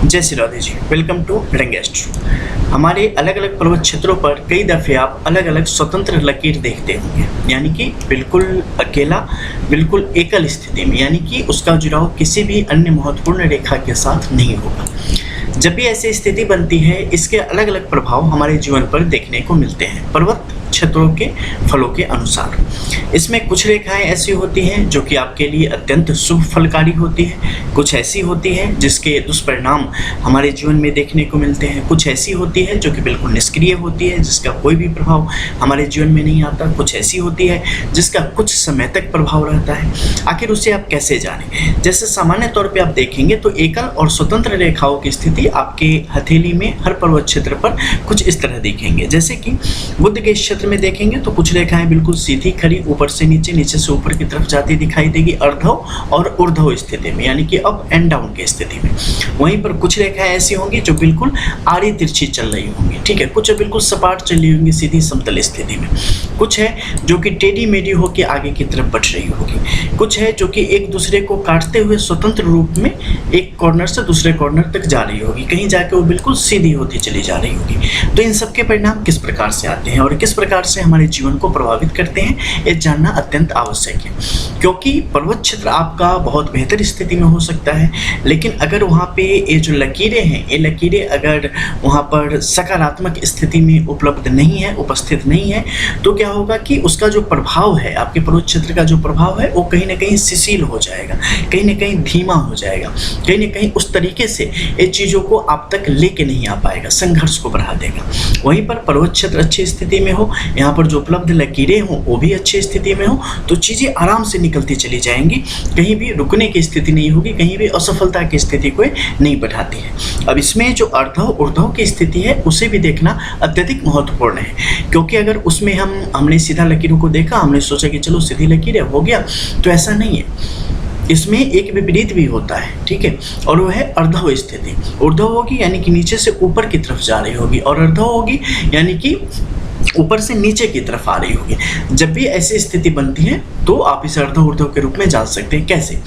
जय Shri Radhe ji. Welcome to रंगेस्ट। हमारे अलग अलग पर्वत क्षेत्रों पर कई दफ़े आप अलग अलग स्वतंत्र लकीर देखते होंगे, यानी कि बिल्कुल अकेला, बिल्कुल एकल स्थिति में, यानी कि उसका जुड़ाव किसी भी अन्य महत्वपूर्ण रेखा के साथ नहीं होगा। जब भी ऐसी स्थिति बनती है, इसके अलग अलग प्रभाव हमारे जीवन पर देखने को मिलते हैं पर्वत क्षेत्रों के फलों के अनुसार। इसमें कुछ रेखाएं ऐसी होती हैं जो कि आपके लिए अत्यंत शुभ फलकारी होती है, कुछ ऐसी होती है जिसके दुष्परिणाम हमारे जीवन में देखने को मिलते हैं, कुछ ऐसी होती है जो कि बिल्कुल निष्क्रिय होती है, जिसका कोई भी प्रभाव हमारे जीवन में नहीं आता, कुछ ऐसी होती है जिसका कुछ समय तक प्रभाव रहता है। आखिर उसे आप कैसे जानें? जैसे सामान्य तौर पर आप देखेंगे तो एकल और स्वतंत्र रेखाओं की स्थिति आपके हथेली में हर पर्वत क्षेत्र पर कुछ इस तरह दिखेंगे। जैसे कि बुध के क्षेत्र में देखेंगे तो कुछ रेखाएं बिल्कुल सीधी खड़ी ऊपर से नीचे, नीचे से ऊपर की तरफ जाती दिखाई देगी अर्धव और ऊर्ध्व स्थिति में, यानी कि अप एंड डाउन की स्थिति में। वहीं पर कुछ रेखाएं ऐसी होंगी जो बिल्कुल आड़ी तिरछी चल रही होंगी, ठीक है। कुछ बिल्कुल सपाट चल रही होंगी सीधी समतल स्थिति में, कुछ है जो कि टेढ़ी मेढ़ी होकर आगे की तरफ बढ़ रही होगी, कुछ है जो कि एक दूसरे को काटते हुए स्वतंत्र रूप में एक कॉर्नर से दूसरे कॉर्नर तक जा रही होगी, कहीं जाके वो बिल्कुल सीधी होती चली जा रही होगी। तो इन सब के परिणाम किस प्रकार से आते हैं और किस प्रकार से हमारे जीवन को प्रभावित करते हैं, ये जानना अत्यंत आवश्यक है। क्योंकि पर्वत क्षेत्र आपका बहुत बेहतर स्थिति में हो सकता है, लेकिन अगर वहाँ पे ये जो लकीरें हैं, ये लकीरें अगर वहाँ पर सकारात्मक स्थिति में उपलब्ध नहीं है, उपस्थित नहीं है, तो क्या होगा कि उसका जो प्रभाव है, आपके पर्वत क्षेत्र का जो प्रभाव है, वो कहीं ना कहीं शिथिल हो जाएगा, कहीं ना कहीं धीमा हो जाएगा, कहीं ना कहीं उस तरीके से ये चीज़ों को आप तक लेके नहीं आ पाएगा, संघर्ष को बढ़ा देगा। वहीं पर पर्वत क्षेत्र अच्छी स्थिति में हो, यहाँ पर जो उपलब्ध लकीरें हों वो भी अच्छी स्थिति में हो, तो चीज़ें आराम से निकलती चली जाएंगी, कहीं भी रुकने की स्थिति नहीं होगी, कहीं भी असफलता की स्थिति को नहीं बढ़ाती है। अब इसमें जो अर्धव ऊर्ध्व की स्थिति है उसे भी देखना अत्यधिक महत्वपूर्ण है, क्योंकि अगर उसमें हमने सीधा लकीरों को देखा, हमने सोचा कि चलो सीधी लकीर है, हो गया, तो ऐसा नहीं है। इसमें एक विपरीत भी होता है, ठीक है, और वो है अर्धव स्थिति। ऊर्ध्व होगी यानी कि नीचे से ऊपर की तरफ जा रही होगी, और अर्धव होगी यानी कि ऊपर से नीचे की तरफ आ रही होगी। जब भी ऐसी स्थिति बनती है तो आप इसे अर्धव ऊर्ध्व के रूप में जान सकते हैं। कैसे?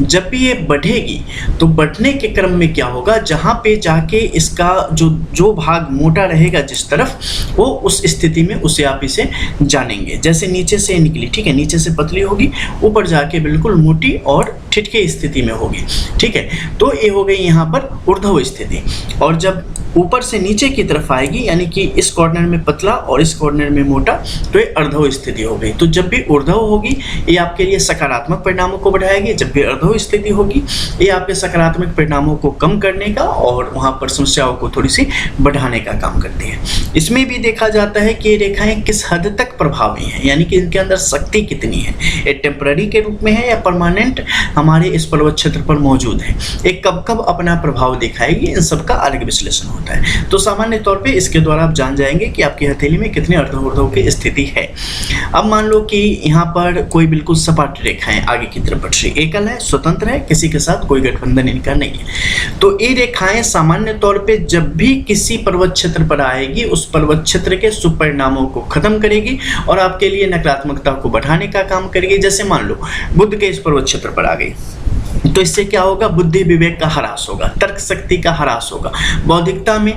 जब भी ये बढ़ेगी तो बढ़ने के क्रम में क्या होगा, जहाँ पे जाके इसका जो भाग मोटा रहेगा जिस तरफ, वो उस स्थिति में उसे आप इसे जानेंगे। जैसे नीचे से निकली, ठीक है, नीचे से पतली होगी, ऊपर जाके बिल्कुल मोटी और ठिठके स्थिति में होगी, ठीक है। तो ये हो गई यहाँ पर ऊर्ध्व स्थिति। और जब ऊपर से नीचे की तरफ आएगी, यानी कि इस कॉर्नर में पतला और इस कॉर्नर में मोटा, तो ये अर्धव स्थिति हो गई। तो जब भी ऊर्ध्व होगी ये आपके लिए सकारात्मक परिणामों को बढ़ाएगी, जब भी अर्धव स्थिति होगी ये आपके सकारात्मक परिणामों को कम करने का और वहाँ पर समस्याओं को थोड़ी सी बढ़ाने का काम करती है। इसमें भी देखा जाता है कि ये रेखाएं किस हद तक प्रभावी हैं, यानी कि इनके अंदर शक्ति कितनी है, ये टेम्पररी के रूप में है या परमानेंट हमारे इस पर्वत क्षेत्र पर मौजूद है, ये कब कब अपना प्रभाव दिखाएगी, इन सब का अलग विश्लेषण होता है। तो सामान्य तौर पे इसके द्वारा आप जान जाएंगे कि आपकी हथेली में कितने अर्धव ऊर्ध्व की स्थिति है। अब मान लो कि यहाँ पर कोई बिल्कुल सपाट रेखाएं आगे की तरफ बढ़ रही, एकल है, स्वतंत्र है, किसी के साथ कोई गठबंधन इनका नहीं है, तो ये रेखाएं सामान्य तौर पे जब भी किसी पर्वत क्षेत्र पर आएगी उस पर्वत क्षेत्र के शुभ परिणामों को खत्म करेगी और आपके लिए नकारात्मकता को बढ़ाने का काम करेगी। जैसे मान लो बुध के इस पर्वत क्षेत्र पर आ गई, तो इससे क्या होगा, बुद्धि विवेक का ह्रास होगा, तर्क शक्ति का ह्रास होगा, बौद्धिकता में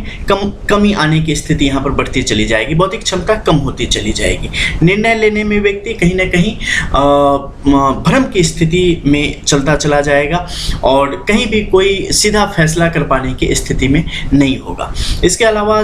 कमी आने की स्थिति यहाँ पर बढ़ती चली जाएगी, बौद्धिक क्षमता कम होती चली जाएगी, निर्णय लेने में व्यक्ति कहीं ना कहीं भ्रम की स्थिति में चलता चला जाएगा और कहीं भी कोई सीधा फैसला कर पाने की स्थिति में नहीं होगा। इसके अलावा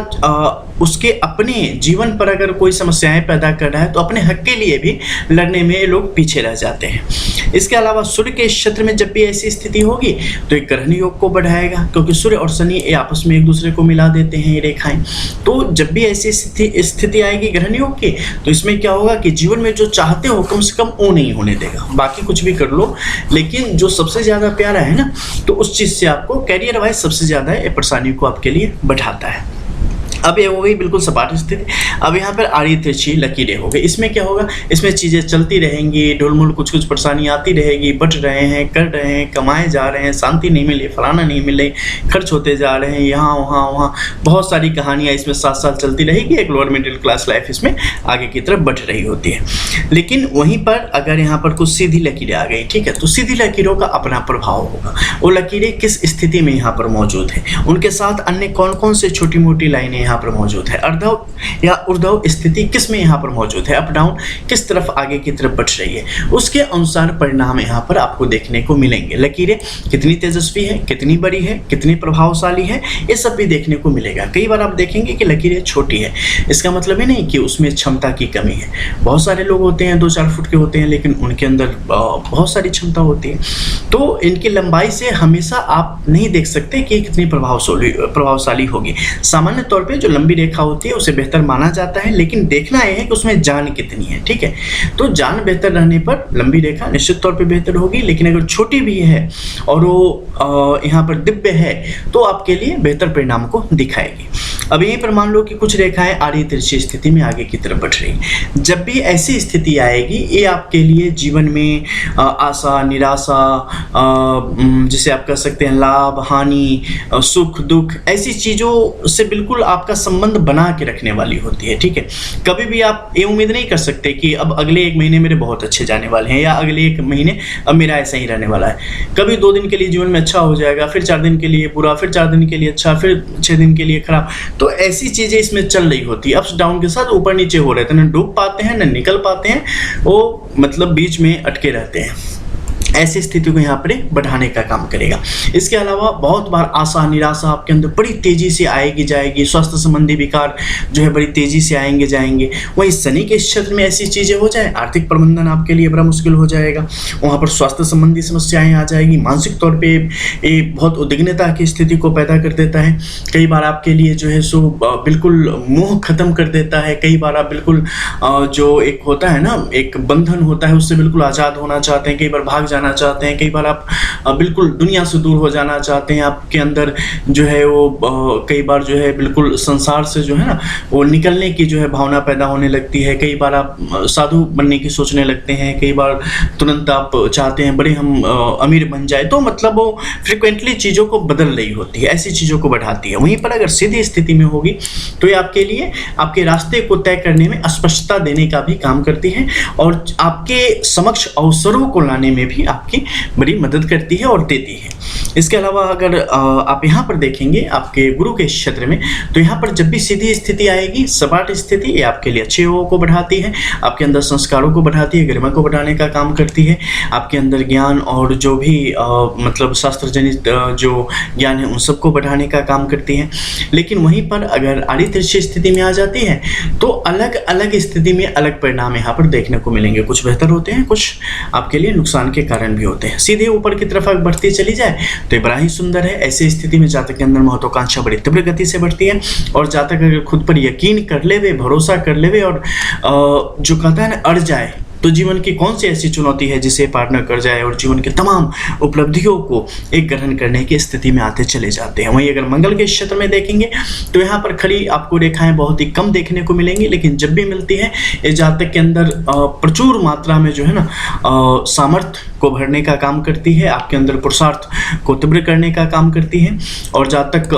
उसके अपने जीवन पर अगर कोई समस्याएं पैदा कर रहा है तो अपने हक के लिए भी लड़ने में लोग पीछे रह जाते हैं। इसके अलावा सूर्य के क्षेत्र में जब भी ऐसी स्थिति होगी तो एक ग्रहण योग को बढ़ाएगा, क्योंकि सूर्य और शनि ये आपस में एक दूसरे को मिला देते हैं ये रेखाएं। तो जब भी ऐसी स्थिति आएगी ग्रहण योग की, तो इसमें क्या होगा कि जीवन में जो चाहते हो कम से कम वो नहीं होने देगा, बाकी कुछ भी कर लो, लेकिन जो सबसे ज़्यादा प्यारा है ना, तो उस चीज़ से आपको कैरियर वाइज सबसे ज़्यादा ये परेशानी को आपके लिए बढ़ाता है। अब ये हो गई बिल्कुल सपाट स्थिति। अब यहाँ पर आड़ी तिरछी लकीरें हो गई। इसमें क्या होगा, इसमें चीज़ें चलती रहेंगी, ढुलमुल कुछ कुछ परेशानी आती रहेगी, बट रहे हैं, कर रहे हैं, कमाए जा रहे हैं, शांति नहीं मिली, फलाना नहीं मिले, खर्च होते जा रहे हैं, यहाँ वहाँ वहाँ, बहुत सारी कहानियाँ इसमें साथ साथ चलती रहेगी। एक लोअर मिडिल क्लास लाइफ इसमें आगे की तरफ बढ़ रही होती है। लेकिन वहीं पर अगर यहाँ पर कुछ सीधी लकीरें आ गई, ठीक है, तो सीधी लकीरों का अपना प्रभाव होगा। वो लकीरें किस स्थिति में यहाँ पर मौजूद है, उनके साथ अन्य कौन कौन से छोटी मोटी लाइनें यहाँ पर मौजूद है, अर्धव या ऊर्ध्व स्थिति किस में यहाँ पर मौजूद है, अप डाउन किस तरफ आगे की तरफ बढ़ रही है, उसके अनुसार परिणाम यहाँ पर आपको देखने को मिलेंगे। लकीरें कितनी तेजस्वी है, कितनी बड़ी है, कितनी प्रभावशाली है, ये सब भी देखने को मिलेगा। कई बार आप देखेंगे कि लकीरें छोटी है, इसका मतलब ही नहीं कि उसमें क्षमता की कमी है। बहुत सारे लोग होते हैं 2-4 फुट के होते हैं, लेकिन उनके अंदर बहुत सारी क्षमता होती है। तो इनकी लंबाई से हमेशा आप नहीं देख सकते कि कितनी प्रभावशाली होगी। सामान्य तौर पे जो लंबी रेखा होती है उसे बेहतर माना जाता है, लेकिन देखना यह है कि उसमें जान कितनी है, ठीक है। तो जान बेहतर रहने पर लंबी रेखा निश्चित तौर पे बेहतर होगी, लेकिन अगर छोटी भी है और वो यहाँ पर दिव्य है तो आपके लिए बेहतर परिणाम को दिखाएगी। अब यहीं पर मान लो कि कुछ रेखाएं आड़ी तिरछी स्थिति में आगे की तरफ बढ़ रही। जब भी ऐसी स्थिति आएगी, ये आपके लिए जीवन में आशा, निराशा, जिसे आप कह सकते हैं लाभ, हानि, सुख, दुख, ऐसी चीज़ों से बिल्कुल आपका संबंध बना के रखने वाली होती है, ठीक है। कभी भी आप ये उम्मीद नहीं कर सकते कि अब अगले 1 महीने मेरे बहुत अच्छे जाने वाले हैं, या अगले 1 महीने अब मेरा ऐसा ही रहने वाला है। कभी 2 दिन के लिए जीवन में अच्छा हो जाएगा, फिर 4 दिन के लिए बुरा, फिर 4 दिन के लिए अच्छा, फिर 6 दिन के लिए खराब। तो ऐसी चीज़ें इसमें चल रही होती है, अप्स डाउन के साथ ऊपर नीचे हो रहे थे, ना डूब पाते हैं ना निकल पाते हैं, वो मतलब बीच में अटके रहते हैं। ऐसी स्थिति को यहाँ पर बढ़ाने का काम करेगा। इसके अलावा बहुत बार आशा, निराशा आपके अंदर बड़ी तेजी से आएगी जाएगी, स्वास्थ्य संबंधी विकार जो है बड़ी तेजी से आएंगे जाएंगे। वहीं शनि के क्षेत्र में ऐसी चीज़ें हो जाए, आर्थिक प्रबंधन आपके लिए बड़ा मुश्किल हो जाएगा, वहाँ पर स्वास्थ्य संबंधी समस्याएं आ जाएगी। मानसिक तौर पे ये बहुत उद्विग्नता की स्थिति को पैदा कर देता है। कई बार आपके लिए जो है सो बिल्कुल मोह खत्म कर देता है। कई बार आप बिल्कुल जो एक होता है ना, एक बंधन होता है, उससे बिल्कुल आज़ाद होना चाहते हैं, कई बार भाग जाना चाहते हैं, कई बार आप बिल्कुल दुनिया से दूर हो जाना चाहते हैं। आपके अंदर जो है वो कई बार जो है बिल्कुल संसार से जो है ना वो निकलने की जो है भावना पैदा होने लगती है। कई बार आप साधु बनने की सोचने लगते हैं, कई बार तुरंत आप चाहते हैं बड़े हम अमीर बन जाए। तो मतलब वो फ्रिक्वेंटली चीज़ों को बदल रही होती है, ऐसी चीज़ों को बढ़ाती है। वहीं पर अगर सीधी स्थिति में होगी तो ये आपके लिए आपके रास्ते को तय करने में स्पष्टता देने का भी काम करती है, और आपके समक्ष अवसरों को लाने में भी आपकी बड़ी मदद करती है और देती है। इसके अलावा अगर आप यहाँ पर देखेंगे आपके गुरु के क्षेत्र में, तो यहाँ पर जब भी सीधी स्थिति आएगी, सपाट स्थिति, ये आपके लिए अच्छे को बढ़ाती है, आपके अंदर संस्कारों को बढ़ाती है, गरिमा को बढ़ाने का काम करती है, आपके अंदर ज्ञान और जो भी मतलब शास्त्र जनित जो ज्ञान है उन सबको बढ़ाने का काम करती है। लेकिन वहीं पर अगर आड़ी तिरछी स्थिति में आ जाती है तो अलग अलग स्थिति में अलग परिणाम यहाँ पर देखने को मिलेंगे। कुछ बेहतर होते हैं, कुछ आपके लिए नुकसान के कारण भी होते हैं। सीधे ऊपर की तरफ अगर बढ़ती चली जाए तो बड़ा ही सुंदर है। ऐसी स्थिति में जातक के अंदर महत्वाकांक्षा बड़ी तीव्र गति से बढ़ती है, और जातक अगर खुद पर यकीन कर लेवे, भरोसा कर लेवे और जो कहता है ना अड़ जाए, तो जीवन की कौन सी ऐसी चुनौती है जिसे पार न कर जाए, और जीवन के तमाम उपलब्धियों को एक ग्रहण करने की स्थिति में आते चले जाते हैं। वहीं अगर मंगल के क्षेत्र में देखेंगे तो यहाँ पर खड़ी आपको रेखाएं बहुत ही कम देखने को मिलेंगी, लेकिन जब भी मिलती है ये जातक के अंदर प्रचुर मात्रा में जो है ना सामर्थ्य को भरने का काम करती है, आपके अंदर पुरुषार्थ को तीव्र करने का काम करती है, और जातक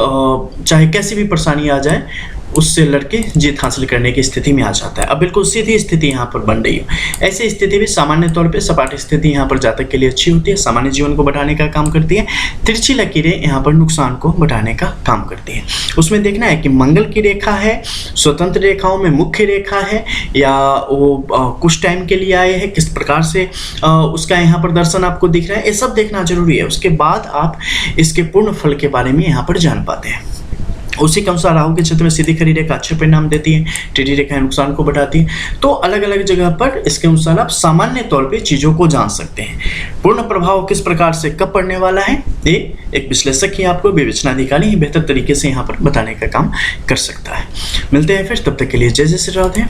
चाहे कैसी भी परेशानी आ जाए उससे लड़के जीत हासिल करने की स्थिति में आ जाता है। अब बिल्कुल सीधी स्थिति यहाँ पर बन रही है। ऐसी स्थिति भी सामान्य तौर पे सपाट स्थिति यहाँ पर जातक के लिए अच्छी होती है, सामान्य जीवन को बढ़ाने का काम करती है। तिरछी लकीरें यहाँ पर नुकसान को बढ़ाने का काम करती है। उसमें देखना है कि मंगल की रेखा है, स्वतंत्र रेखाओं में मुख्य रेखा है, या वो कुछ टाइम के लिए आए हैं, किस प्रकार से उसका यहाँ पर दर्शन आपको दिख रहा है, ये सब देखना जरूरी है। उसके बाद आप इसके पूर्ण फल के बारे में यहाँ पर जान पाते हैं। उसी के अनुसार राहु के क्षेत्र में सीधी खड़ी रेखा अच्छे परिणाम देती है, टेढ़ी रेखा नुकसान को बढ़ाती है। तो अलग अलग जगह पर इसके अनुसार आप सामान्य तौर पे चीज़ों को जान सकते हैं। पूर्ण प्रभाव किस प्रकार से कब पड़ने वाला है, ये एक विश्लेषक ही आपको, विवेचनाधिकारी ही बेहतर तरीके से यहाँ पर बताने का काम कर सकता है। मिलते हैं फिर, तब तक के लिए जय जय श्री राधे।